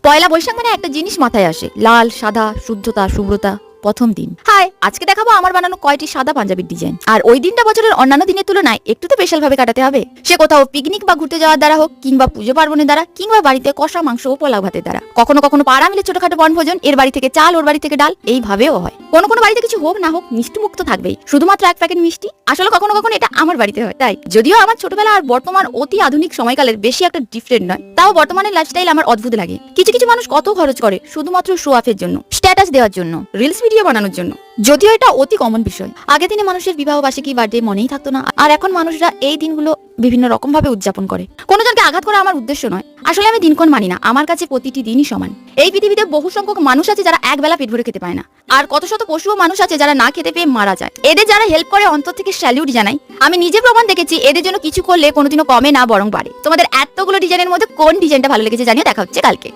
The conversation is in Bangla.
পয়লা বৈশাখ মানে একটা জিনিস মাথায় আসে, লাল, সাদা, শুদ্ধতা, শুভ্রতা। প্রথম দিন। হাই, আজকে দেখাবো আমার বানানো কয়টি সাদা পাঞ্জাবির ডিজাইন। আর ওই দিনটা বছরের অন্যান্য দিনের তুলনায় একটু তো স্পেশাল ভাবে কাটাতে হবে। সে কোথাও পিকনিক বা ঘুরতে যাওয়ার দ্বারা হোক, কিংবা পুজো পার্বণের দ্বারা, কিংবা বাড়িতে কষা মাংস ও পোলাও ভাতের দ্বারা। কখনো কখনো পাড়া মিলে ছোটখাটো বনভোজন, এর বাড়ি থেকে চাল, ওর বাড়ি থেকে ডাল, এইভাবেও হয়। কোনো কোনো বাড়িতে কিছু হোক না হোক মিষ্টি মুখ তো থাকবেই, শুধুমাত্র এক প্যাকেট মিষ্টি। আসলে কখনো কখনো এটা আমার বাড়িতে হয়। তাই যদিও আমার ছোটবেলা আর বর্তমান অতি আধুনিক সময়কালের বেশি একটা ডিফারেন্ট নয়, তাও বর্তমানের লাইফস্টাইল আমার অদ্ভুত লাগে। কিছু কিছু মানুষ কত খরচ করে শুধুমাত্র শো অফের জন্য, স্ট্যাটাস দেওয়ার জন্য, রিলস ভিডিও বানানোর জন্য। যদিও এটা অতি কমন বিষয়। আগের দিনে মানুষের বিবাহ বার্ষিকী, বার্থডে মনেই থাকতো না, আর এখন মানুষরা এই দিনগুলো বিভিন্ন রকম ভাবে উদযাপন করে। কোনো জনকে আঘাত করা আমার উদ্দেশ্য নয়। আসলে আমি দিনক্ষণ মানি না, আমার কাছে প্রতিটি দিনই সমান। এই পৃথিবীতে বহু সংখ্যক মানুষ আছে যারা এক বেলা পেট ভরে খেতে পায় না, আর কত শত পশুও মানুষ আছে যারা না খেতে পেয়ে মারা যায়। এদের যারা হেল্প করে অন্তর থেকে স্যালিউট জানাই। আমি নিজে প্রমাণ দেখেছি, এদের জন্য কিছু করলে কোনোদিনও কমে না, বরং বাড়ে। তোমাদের এতগুলো ডিজাইনের মধ্যে কোন ডিজাইনটা ভালো লেগেছে জানিয়ে দেখা হচ্ছে কালকে।